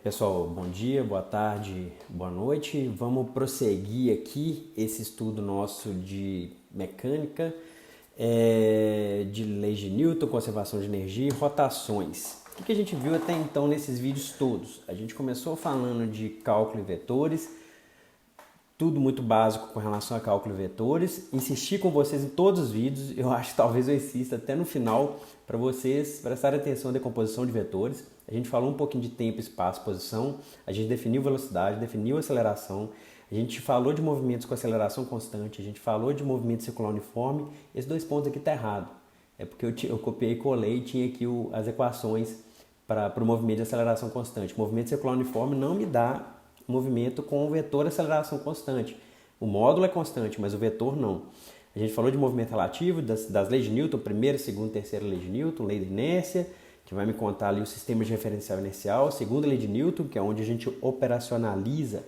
Pessoal, bom dia, boa tarde, boa noite. Vamos prosseguir aqui esse estudo nosso de mecânica, de leis de Newton, conservação de energia e rotações. O que a gente viu até então nesses vídeos todos? A gente começou falando de cálculo e vetores, tudo muito básico com relação a cálculo e vetores. Insisti com vocês em todos os vídeos, eu acho que talvez eu insista até no final para vocês prestarem atenção na decomposição de vetores. A gente falou um pouquinho de tempo, espaço, posição, a gente definiu velocidade, definiu aceleração, a gente falou de movimentos com aceleração constante, a gente falou de movimento circular uniforme. Esses dois pontos aqui tá errado. É porque eu copiei e colei e tinha aqui as equações para o movimento de aceleração constante. O movimento circular uniforme não me dá movimento com o vetor aceleração constante. O módulo é constante, mas o vetor não. A gente falou de movimento relativo, das leis de Newton, primeira, segunda, terceira lei de Newton, lei da inércia, que vai me contar ali o sistema de referencial inercial, segunda lei de Newton, que é onde a gente operacionaliza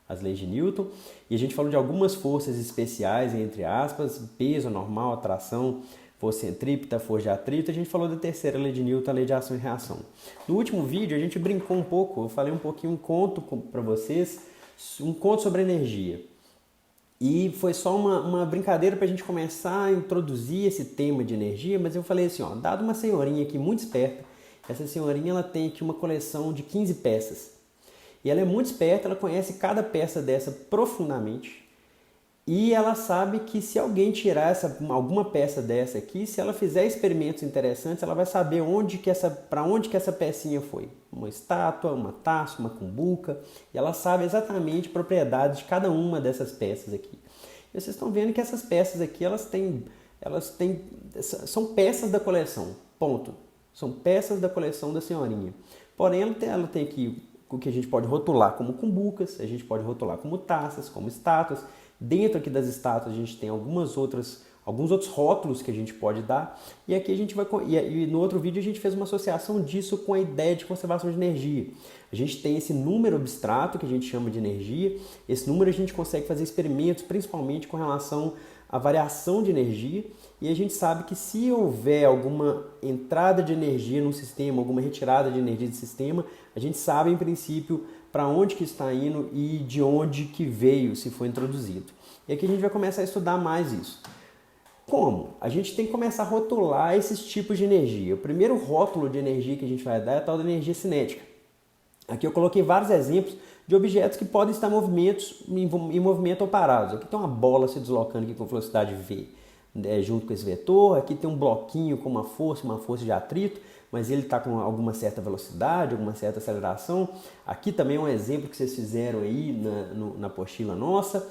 as leis de Newton, e a gente falou de algumas forças especiais, entre aspas, peso, normal, atração, força centrípeta, força de atrito. A gente falou da terceira lei de Newton, a lei de ação e reação. No último vídeo a gente brincou um pouco, eu falei um pouquinho, um conto para vocês, um conto sobre energia. E foi só uma brincadeira para a gente começar a introduzir esse tema de energia, mas eu falei assim, ó, dado uma senhorinha aqui muito esperta, essa senhorinha ela tem aqui uma coleção de 15 peças. E ela é muito esperta, ela conhece cada peça dessa profundamente. E ela sabe que se alguém tirar alguma peça dessa aqui, se ela fizer experimentos interessantes, ela vai saber para onde que essa pecinha foi. Uma estátua, uma taça, uma cumbuca. E ela sabe exatamente propriedades de cada uma dessas peças aqui. E vocês estão vendo que essas peças aqui, são peças da coleção, ponto. São peças da coleção da senhorinha. Porém, ela tem aqui o que a gente pode rotular como cumbucas, a gente pode rotular como taças, como estátuas. Dentro aqui das estátuas a gente tem alguns outros rótulos que a gente pode dar. E aqui a gente vai e no outro vídeo a gente fez uma associação disso com a ideia de conservação de energia. A gente tem esse número abstrato que a gente chama de energia. Esse número a gente consegue fazer experimentos, principalmente com relação à variação de energia. E a gente sabe que se houver alguma entrada de energia no sistema, alguma retirada de energia do sistema, a gente sabe em princípio para onde que está indo e de onde que veio, se foi introduzido. E aqui a gente vai começar a estudar mais isso. Como? A gente tem que começar a rotular esses tipos de energia. O primeiro rótulo de energia que a gente vai dar é a tal da energia cinética. Aqui eu coloquei vários exemplos de objetos que podem estar em movimento ou parados. Aqui tem uma bola se deslocando aqui com velocidade v, junto com esse vetor. Aqui tem um bloquinho com uma força de atrito, mas ele está com alguma certa velocidade, alguma certa aceleração. Aqui também é um exemplo que vocês fizeram aí na apostila nossa.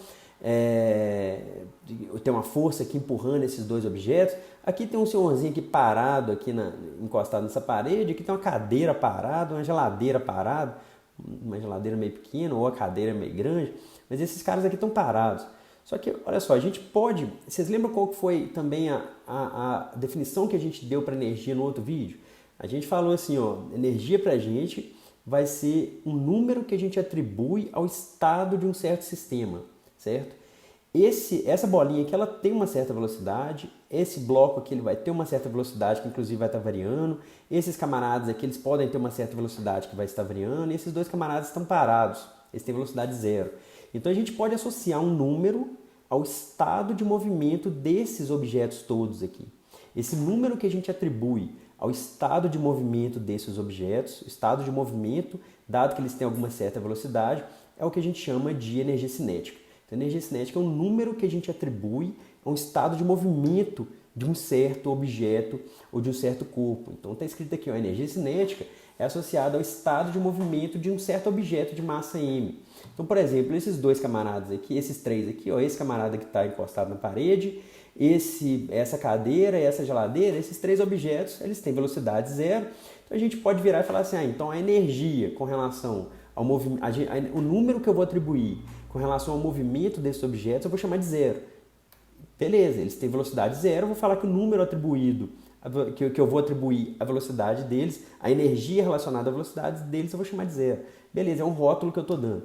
Tem uma força aqui empurrando esses dois objetos. Aqui tem um senhorzinho aqui parado, aqui encostado nessa parede. Aqui tem uma cadeira parada, uma geladeira parada, uma geladeira meio pequena ou a cadeira meio grande. Mas esses caras aqui estão parados. Só que, olha só, a gente pode... Vocês lembram qual que foi também a definição que a gente deu para energia no outro vídeo? A gente falou assim, ó, energia para a gente vai ser um número que a gente atribui ao estado de um certo sistema, certo? Essa bolinha aqui, ela tem uma certa velocidade, esse bloco aqui ele vai ter uma certa velocidade que inclusive vai estar variando, esses camaradas aqui eles podem ter uma certa velocidade que vai estar variando, e esses dois camaradas estão parados, eles têm velocidade zero. Então a gente pode associar um número ao estado de movimento desses objetos todos aqui. Esse número que a gente atribui ao estado de movimento desses objetos, estado de movimento, dado que eles têm alguma certa velocidade, é o que a gente chama de energia cinética. Então, energia cinética é um número que a gente atribui a um estado de movimento de um certo objeto ou de um certo corpo. Então está escrito aqui, ó, a energia cinética é associada ao estado de movimento de um certo objeto de massa m. Então, por exemplo, esses dois camaradas aqui, esses três aqui, ó, esse camarada que está encostado na parede, essa cadeira e essa geladeira, esses três objetos, eles têm velocidade zero. Então a gente pode virar e falar assim, então a energia com relação ao movimento, o número que eu vou atribuir com relação ao movimento desses objetos, eu vou chamar de zero. Beleza, eles têm velocidade zero, eu vou falar que o número atribuído, que eu vou atribuir a velocidade deles, a energia relacionada à velocidade deles, eu vou chamar de zero. Beleza, é um rótulo que eu estou dando.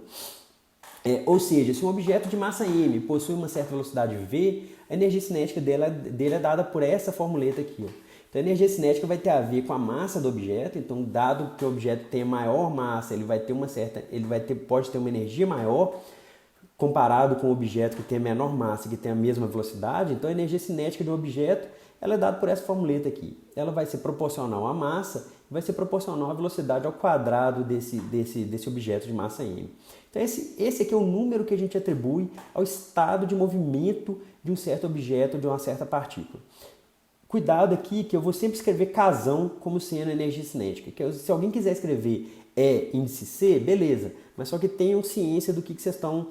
Ou seja, se um objeto de massa m possui uma certa velocidade v, a energia cinética dele é dada por essa formuleta aqui. Ó. Então Então a energia cinética vai ter a ver com a massa do objeto. Então, dado que o objeto tenha maior massa, ele vai ter pode ter uma energia maior comparado com o objeto que tem a menor massa e que tem a mesma velocidade. Então a energia cinética de um objeto ela é dada por essa formuleta aqui. Ela vai ser proporcional à massa, vai ser proporcional à velocidade ao quadrado desse objeto de massa m. Então esse aqui é o número que a gente atribui ao estado de movimento de um certo objeto, de uma certa partícula. Cuidado aqui que eu vou sempre escrever casão como sendo energia cinética. Se alguém quiser escrever E índice C, beleza. Mas só que tenham ciência do que vocês estão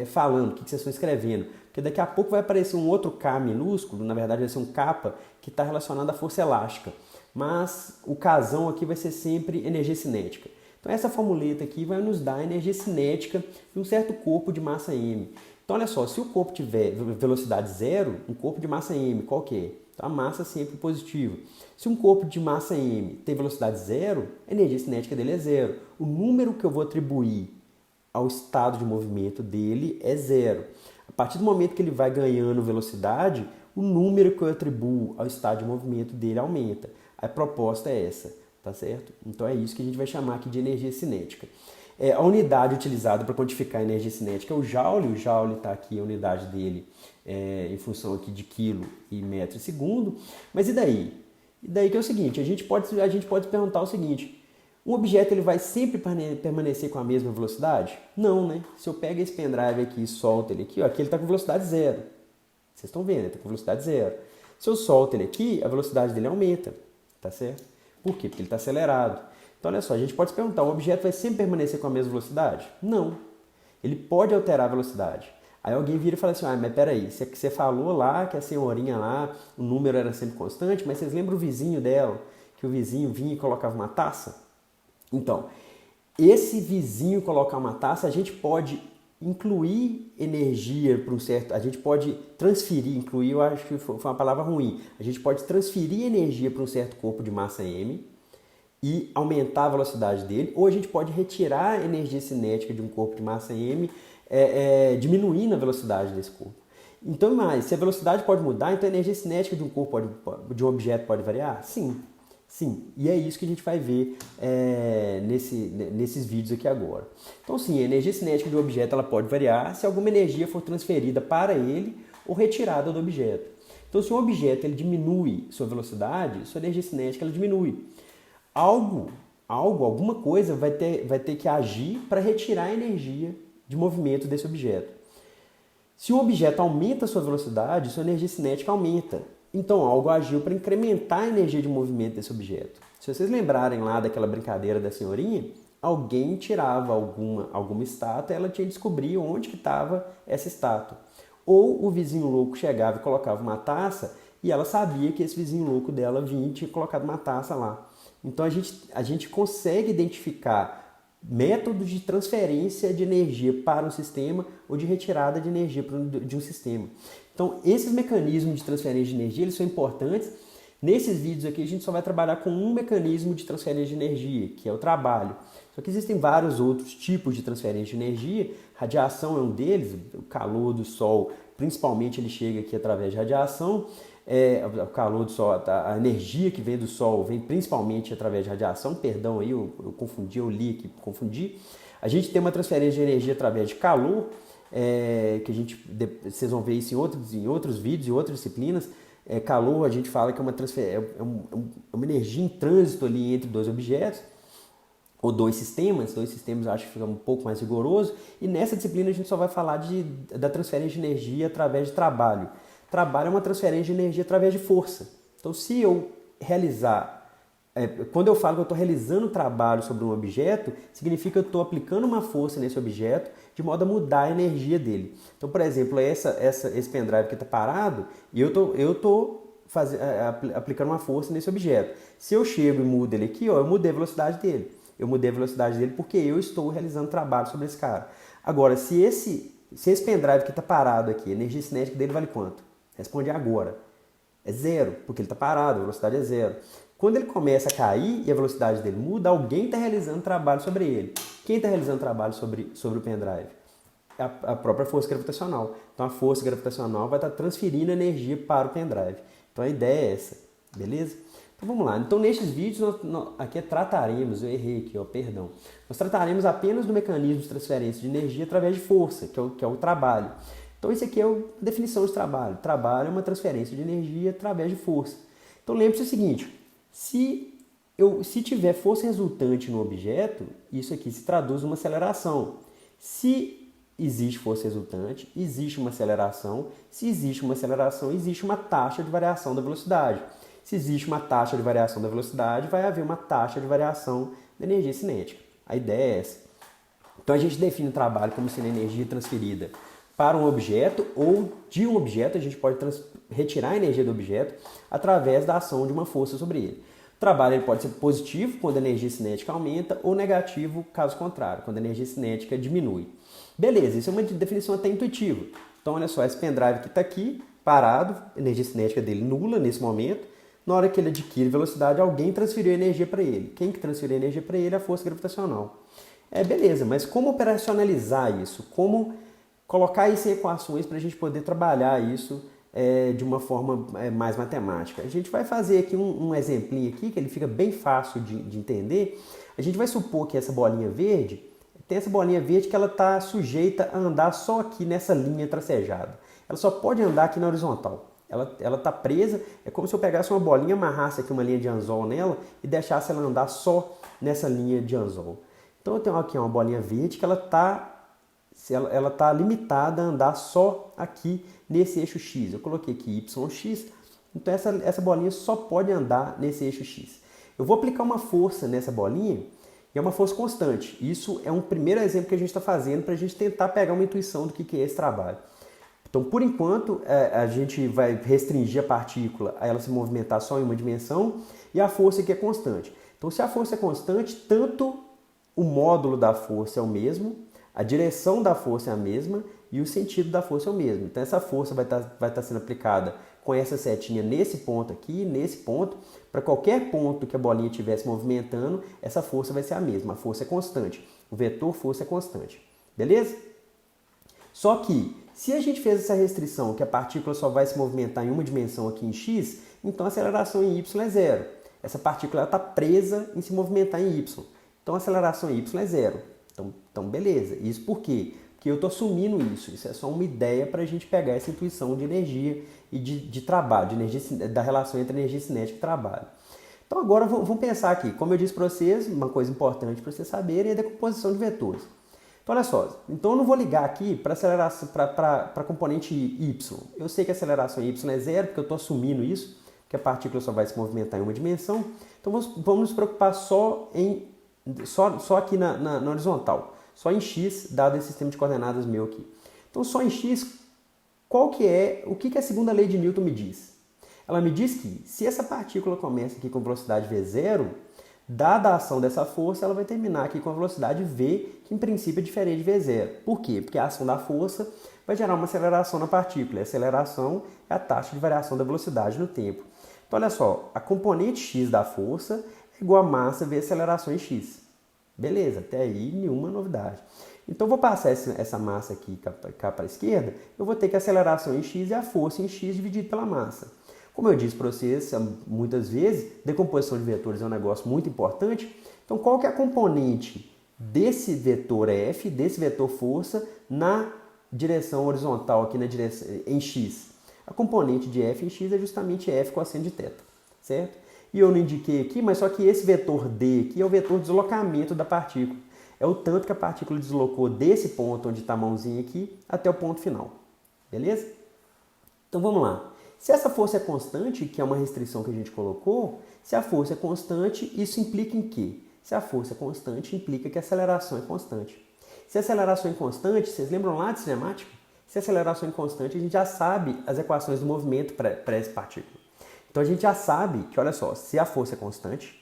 falando, o que vocês estão escrevendo. Porque daqui a pouco vai aparecer um outro K minúsculo, na verdade vai ser um kappa, que está relacionado à força elástica. Mas o casão aqui vai ser sempre energia cinética. Então essa formuleta aqui vai nos dar a energia cinética de um certo corpo de massa m. Então olha só, se o corpo tiver velocidade zero, um corpo de massa m, qual que é? Então a massa é sempre positiva. Se um corpo de massa m tem velocidade zero, a energia cinética dele é zero. O número que eu vou atribuir ao estado de movimento dele é zero. A partir do momento que ele vai ganhando velocidade, o número que eu atribuo ao estado de movimento dele aumenta. A proposta é essa, tá certo? Então é isso que a gente vai chamar aqui de energia cinética. A unidade utilizada para quantificar a energia cinética é o Joule está aqui, a unidade dele em função aqui de quilo e metro segundo. Mas e daí? E daí que é o seguinte, a gente pode perguntar o seguinte, um objeto ele vai sempre permanecer com a mesma velocidade? Não, né? Se eu pego esse pendrive aqui e solto ele aqui, ó, aqui ele está com velocidade zero. Vocês estão vendo, ele está com velocidade zero. Se eu solto ele aqui, a velocidade dele aumenta, tá certo? Por quê? Porque ele está acelerado. Então, olha só, a gente pode se perguntar, o objeto vai sempre permanecer com a mesma velocidade? Não. Ele pode alterar a velocidade. Aí alguém vira e fala assim, mas peraí, você falou lá que a senhorinha lá, o número era sempre constante, mas vocês lembram o vizinho dela, que o vizinho vinha e colocava uma taça? Então, esse vizinho colocar uma taça, a gente pode incluir energia para um certo... A gente pode transferir, incluir, eu acho que foi uma palavra ruim. A gente pode transferir energia para um certo corpo de massa m e aumentar a velocidade dele, ou a gente pode retirar a energia cinética de um corpo de massa m, diminuindo a velocidade desse corpo. Então, se a velocidade pode mudar, então a energia cinética de um corpo, de um objeto pode variar? Sim. Sim, e é isso que a gente vai ver nesses vídeos aqui agora. Então sim, a energia cinética de um objeto ela pode variar se alguma energia for transferida para ele ou retirada do objeto. Então se um objeto ele diminui sua velocidade, sua energia cinética ela diminui. Alguma coisa vai ter que agir para retirar a energia de movimento desse objeto. Se um objeto aumenta a sua velocidade, sua energia cinética aumenta. Então algo agiu para incrementar a energia de movimento desse objeto. Se vocês lembrarem lá daquela brincadeira da senhorinha, alguém tirava alguma estátua e ela tinha que descobrir onde que estava essa estátua. Ou o vizinho louco chegava e colocava uma taça e ela sabia que esse vizinho louco dela vinha e tinha colocado uma taça lá. Então a gente consegue identificar métodos de transferência de energia para um sistema ou de retirada de energia de um sistema. Então, esses mecanismos de transferência de energia eles são importantes. Nesses vídeos aqui, a gente só vai trabalhar com um mecanismo de transferência de energia, que é o trabalho. Só que existem vários outros tipos de transferência de energia. Radiação é um deles, o calor do Sol, principalmente ele chega aqui através de radiação. O calor do Sol, a energia que vem do Sol vem principalmente através de radiação. Perdão aí, eu confundi, eu li aqui, confundi. A gente tem uma transferência de energia através de calor, que vocês vão ver isso em outros vídeos, em outras disciplinas. Calor, a gente fala que é uma energia em trânsito ali entre dois objetos, ou dois sistemas acho que fica um pouco mais rigoroso, e nessa disciplina a gente só vai falar da transferência de energia através de trabalho. Trabalho é uma transferência de energia através de força. Então, se eu realizar... quando eu falo que eu estou realizando trabalho sobre um objeto, significa que eu estou aplicando uma força nesse objeto de modo a mudar a energia dele. Então, por exemplo, esse pendrive que está parado e eu estou aplicando uma força nesse objeto. Se eu chego e mudo ele aqui, eu mudei a velocidade dele. Eu mudei a velocidade dele porque eu estou realizando trabalho sobre esse cara. Agora, se esse pendrive que está parado aqui, a energia cinética dele vale quanto? Responde agora. É zero, porque ele está parado, a velocidade é zero. Quando ele começa a cair e a velocidade dele muda, alguém está realizando trabalho sobre ele. Quem está realizando trabalho sobre o pendrive? A própria força gravitacional. Então a força gravitacional vai estar transferindo energia para o pendrive. Então a ideia é essa. beleza? Então vamos lá. Então nestes vídeos aqui trataremos, eu errei aqui, perdão. Nós trataremos apenas do mecanismo de transferência de energia através de força, que é o trabalho. Então isso aqui é a definição de trabalho. Trabalho é uma transferência de energia através de força. Então lembre-se o seguinte, se tiver força resultante no objeto, isso aqui se traduz numa aceleração. Se existe força resultante, existe uma aceleração. Se existe uma aceleração, existe uma taxa de variação da velocidade. Se existe uma taxa de variação da velocidade, vai haver uma taxa de variação da energia cinética. A ideia é essa. Então a gente define o trabalho como sendo energia transferida para um objeto ou de um objeto, a gente pode retirar a energia do objeto através da ação de uma força sobre ele. O trabalho ele pode ser positivo, quando a energia cinética aumenta, ou negativo, caso contrário, quando a energia cinética diminui. Beleza, isso é uma definição até intuitiva. Então, olha só, esse pendrive que está aqui, parado, energia cinética dele nula nesse momento. Na hora que ele adquire velocidade, alguém transferiu energia para ele. Quem que transferiu energia para ele é a força gravitacional. Beleza, mas como operacionalizar isso? Como colocar isso em equações para a gente poder trabalhar isso de uma forma mais matemática? A gente vai fazer aqui um exemplinho aqui, que ele fica bem fácil de entender. A gente vai supor que essa bolinha verde, tem essa bolinha verde que ela está sujeita a andar só aqui nessa linha tracejada. Ela só pode andar aqui na horizontal. Ela está presa, é como se eu pegasse uma bolinha, amarrasse aqui uma linha de anzol nela e deixasse ela andar só nessa linha de anzol. Então eu tenho aqui uma bolinha verde que ela está limitada a andar só aqui nesse eixo X. Eu coloquei aqui YX, então essa bolinha só pode andar nesse eixo X. Eu vou aplicar uma força nessa bolinha e é uma força constante. Isso é um primeiro exemplo que a gente está fazendo para a gente tentar pegar uma intuição do que é esse trabalho. Então, por enquanto, a gente vai restringir a partícula a ela se movimentar só em uma dimensão e a força aqui é constante. Então, se a força é constante, tanto o módulo da força é o mesmo, a direção da força é a mesma e o sentido da força é o mesmo. Então, essa força vai estar sendo aplicada com essa setinha nesse ponto aqui, nesse ponto. Para qualquer ponto que a bolinha estivesse movimentando, essa força vai ser a mesma. A força é constante. O vetor força é constante. Beleza? Só que, se a gente fez essa restrição que a partícula só vai se movimentar em uma dimensão aqui em x, então a aceleração em y é zero. Essa partícula está presa em se movimentar em y. Então a aceleração em y é zero. Então beleza. Isso por quê? Porque eu estou assumindo isso. Isso é só uma ideia para a gente pegar essa intuição de energia e de trabalho, da relação entre energia cinética e trabalho. Então agora vamos pensar aqui. Como eu disse para vocês, uma coisa importante para vocês saberem é a decomposição de vetores. Então, olha só, então eu não vou ligar aqui para a componente y. Eu sei que a aceleração em y é zero, porque eu estou assumindo isso, que a partícula só vai se movimentar em uma dimensão. Então vamos nos preocupar só aqui na horizontal, só em x, dado esse sistema de coordenadas meu aqui. Então só em x, o que a segunda lei de Newton me diz? Ela me diz que se essa partícula começa aqui com velocidade v0, dada a ação dessa força, ela vai terminar aqui com a velocidade v, que em princípio é diferente de v0. Por quê? Porque a ação da força vai gerar uma aceleração na partícula. E a aceleração é a taxa de variação da velocidade no tempo. Então, olha só, a componente x da força é igual a massa vezes aceleração em x. Beleza, até aí nenhuma novidade. Então, eu vou passar essa massa aqui cá para a esquerda, eu vou ter que a aceleração em x é a força em x dividido pela massa. Como eu disse para vocês muitas vezes, decomposição de vetores é um negócio muito importante. Então, qual que é a componente desse vetor F, desse vetor força, na direção horizontal, aqui em x? A componente de F em x é justamente F cosseno de θ, certo? E eu não indiquei aqui, mas só que esse vetor D aqui é o vetor de deslocamento da partícula. É o tanto que a partícula deslocou desse ponto onde está a mãozinha aqui até o ponto final. Beleza? Então, vamos lá. Se essa força é constante, que é uma restrição que a gente colocou, se a força é constante, isso implica em quê? Se a força é constante, implica que a aceleração é constante. Se a aceleração é constante, vocês lembram lá de cinemática? Se a aceleração é constante, a gente já sabe as equações do movimento para essa partícula. Então a gente já sabe que, olha só, se a força é constante,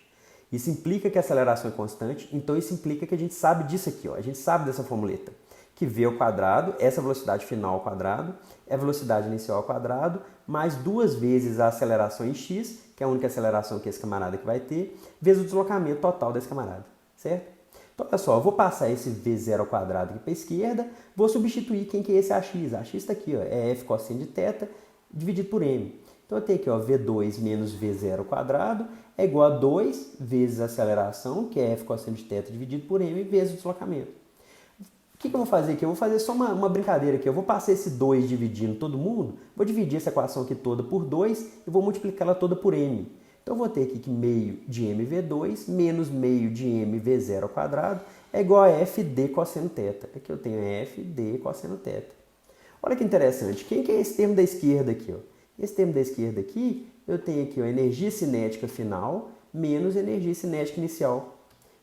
isso implica que a aceleração é constante, então isso implica que a gente sabe disso aqui, ó, a gente sabe dessa formuleta. Que v ao quadrado, essa velocidade final ao quadrado, é a velocidade inicial ao quadrado, mais 2 vezes a aceleração em x, que é a única aceleração que esse camarada aqui vai ter, vezes o deslocamento total desse camarada, certo? Então, olha só, eu vou passar esse v0 ao quadrado aqui para a esquerda, vou substituir quem que é esse ax. Ax está aqui, ó, é f cosseno de θ dividido por m. Então eu tenho aqui, ó, V2 menos V0 ao quadrado é igual a 2 vezes a aceleração, que é F cosseno de θ dividido por m, vezes o deslocamento. O que eu vou fazer aqui? Eu vou fazer só uma brincadeira aqui. Eu vou passar esse 2 dividindo todo mundo, vou dividir essa equação aqui toda por 2 e vou multiplicar ela toda por m. Então eu vou ter aqui que meio de mv2 menos meio de mv0 ao quadrado é igual a f d cosseno θ. Aqui eu tenho f d cosseno θ. Olha que interessante. Quem que é esse termo da esquerda aqui? Ó? Esse termo da esquerda aqui, eu tenho aqui a energia cinética final menos energia cinética inicial.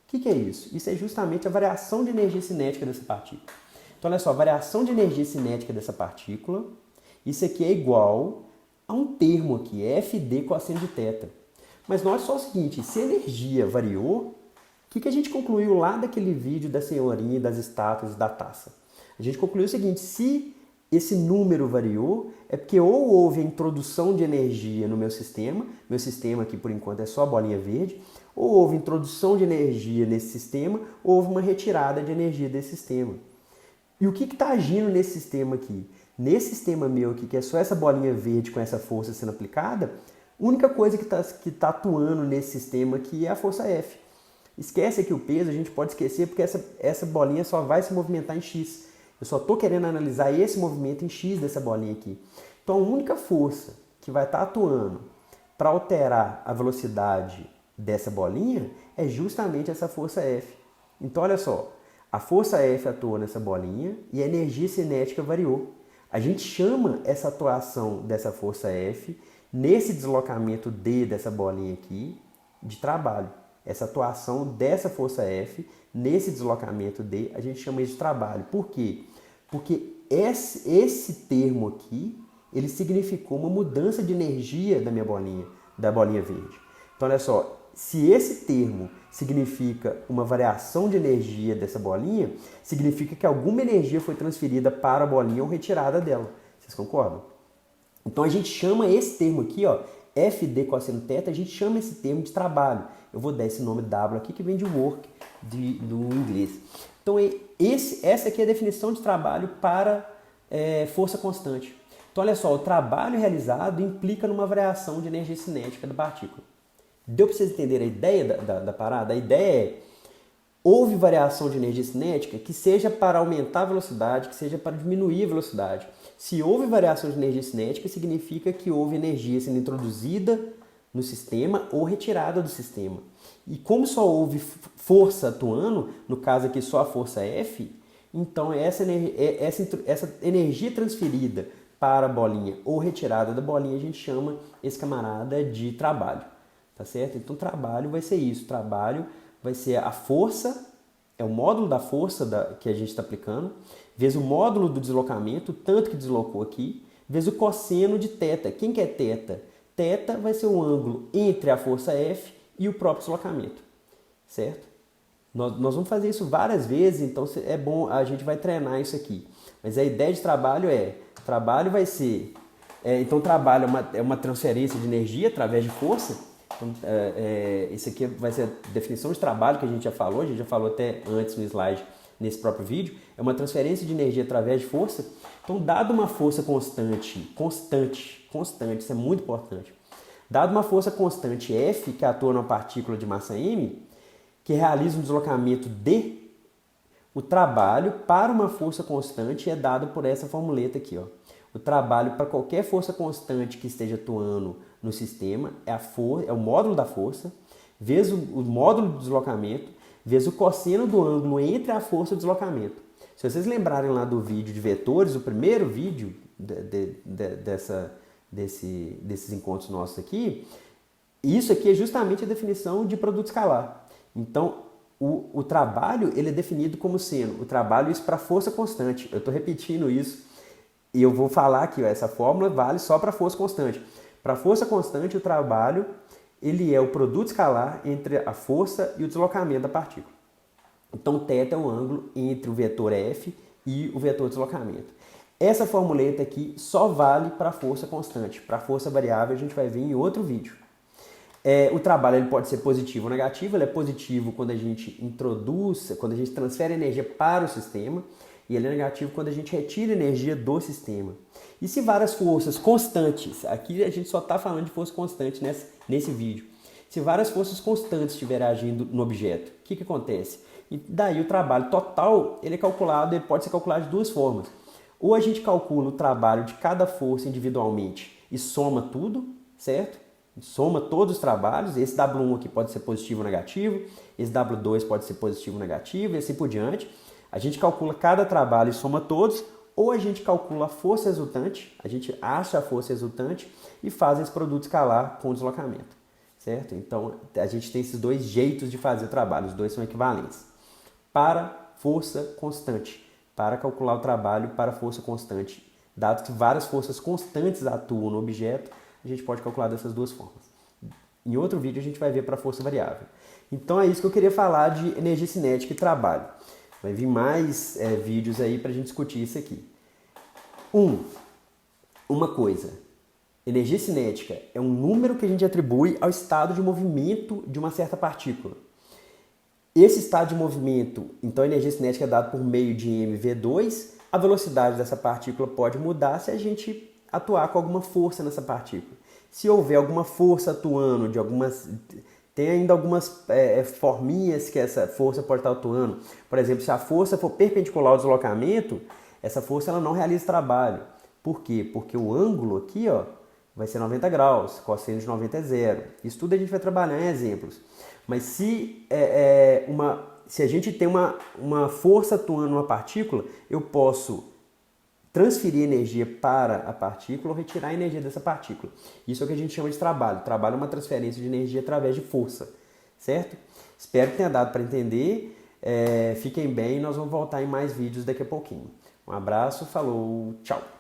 O que é isso? Isso é justamente a variação de energia cinética dessa partícula. Então, olha só, a variação de energia cinética dessa partícula, isso aqui é igual a um termo aqui, Fd cosseno de θ. Mas note só o seguinte, se a energia variou, o que a gente concluiu lá daquele vídeo da senhorinha, das estátuas e da taça? A gente concluiu o seguinte, se esse número variou, é porque ou houve a introdução de energia no meu sistema aqui por enquanto é só a bolinha verde, ou houve introdução de energia nesse sistema, ou houve uma retirada de energia desse sistema. E o que está agindo nesse sistema aqui? Nesse sistema meu aqui, que é só essa bolinha verde com essa força sendo aplicada, a única coisa que tá atuando nesse sistema aqui é a força F. Esquece aqui o peso, a gente pode esquecer porque essa bolinha só vai se movimentar em X. Eu só estou querendo analisar esse movimento em X dessa bolinha aqui. Então a única força que vai estar atuando para alterar a velocidade dessa bolinha é justamente essa força F. Então olha só, a força F atuou nessa bolinha e a energia cinética variou. A gente chama essa atuação dessa força F nesse deslocamento D dessa bolinha aqui de trabalho. Essa atuação dessa força F nesse deslocamento D, a gente chama isso de trabalho. Por quê? Porque esse termo aqui, ele significou uma mudança de energia da minha bolinha, da bolinha verde. Então, olha só, se esse termo significa uma variação de energia dessa bolinha, significa que alguma energia foi transferida para a bolinha ou retirada dela. Vocês concordam? Então, a gente chama esse termo aqui, ó, Fd cosseno θ, a gente chama esse termo de trabalho. Eu vou dar esse nome W aqui, que vem de work, do inglês. Então, essa aqui é a definição de trabalho para força constante. Então, olha só, o trabalho realizado implica numa variação de energia cinética da partícula. Deu para vocês entenderem a ideia da parada? A ideia é, houve variação de energia cinética que seja para aumentar a velocidade, que seja para diminuir a velocidade. Se houve variação de energia cinética, significa que houve energia sendo introduzida no sistema ou retirada do sistema. E como só houve força atuando, no caso aqui só a força F, então essa energia transferida para a bolinha ou retirada da bolinha, a gente chama esse camarada de trabalho. Tá certo? Então trabalho vai ser isso. Trabalho vai ser a força, é o módulo da força que a gente está aplicando, vezes o módulo do deslocamento, tanto que deslocou aqui, vezes o cosseno de θ. Quem que é θ? Θ vai ser o ângulo entre a força F e o próprio deslocamento, certo? Nós vamos fazer isso várias vezes, então é bom, a gente vai treinar isso aqui. Mas a ideia de trabalho trabalho vai ser, então trabalho é uma transferência de energia através de força. Então, isso aqui vai ser a definição de trabalho que a gente já falou até antes no slide, nesse próprio vídeo, é uma transferência de energia através de força. Então, dado uma força constante, isso é muito importante, dado uma força constante F, que atua numa partícula de massa m, que realiza um deslocamento D, o trabalho para uma força constante é dado por essa formuleta aqui, ó. O trabalho para qualquer força constante que esteja atuando no sistema é o módulo da força, vezes o módulo do deslocamento, vezes o cosseno do ângulo entre a força e o deslocamento. Se vocês lembrarem lá do vídeo de vetores, o primeiro vídeo desses encontros nossos aqui, isso aqui é justamente a definição de produto escalar. Então, o trabalho ele é definido como sendo o trabalho isso para força constante. Eu estou repetindo isso. E eu vou falar aqui, ó, essa fórmula vale só para força constante. Para força constante, o trabalho ele é o produto escalar entre a força e o deslocamento da partícula. Então, θ é o ângulo entre o vetor F e o vetor deslocamento. Essa formuleta aqui só vale para força constante. Para força variável, a gente vai ver em outro vídeo. O trabalho ele pode ser positivo ou negativo. Ele é positivo quando a gente transfere energia para o sistema. E ele é negativo quando a gente retira energia do sistema. E se várias forças constantes, aqui a gente só está falando de força constante nesse vídeo. Se várias forças constantes estiverem agindo no objeto, o que acontece? E daí o trabalho total, ele pode ser calculado de duas formas. Ou a gente calcula o trabalho de cada força individualmente e soma tudo, certo? Soma todos os trabalhos, esse W1 aqui pode ser positivo ou negativo, esse W2 pode ser positivo ou negativo e assim por diante. A gente calcula cada trabalho e soma todos, ou a gente calcula a força resultante, a gente acha a força resultante e faz esse produto escalar com o deslocamento, certo? Então, a gente tem esses dois jeitos de fazer o trabalho, os dois são equivalentes. Para força constante, para calcular o trabalho para força constante, dado que várias forças constantes atuam no objeto, a gente pode calcular dessas duas formas. Em outro vídeo a gente vai ver para a força variável. Então é isso que eu queria falar de energia cinética e trabalho. Vai vir mais vídeos aí para a gente discutir isso aqui. Uma coisa, energia cinética é um número que a gente atribui ao estado de movimento de uma certa partícula. Esse estado de movimento, então a energia cinética é dada por meio de mv2, a velocidade dessa partícula pode mudar se a gente atuar com alguma força nessa partícula. Se houver alguma força atuando, tem ainda algumas forminhas que essa força pode estar atuando. Por exemplo, se a força for perpendicular ao deslocamento, essa força ela não realiza trabalho. Por quê? Porque o ângulo aqui vai ser 90 graus, cosseno de 90 é zero. Isso tudo a gente vai trabalhar em exemplos. Mas se a gente tem uma força atuando numa partícula, eu posso transferir energia para a partícula ou retirar a energia dessa partícula. Isso é o que a gente chama de trabalho. Trabalho é uma transferência de energia através de força, certo? Espero que tenha dado para entender. Fiquem bem, nós vamos voltar em mais vídeos daqui a pouquinho. Um abraço, falou, tchau!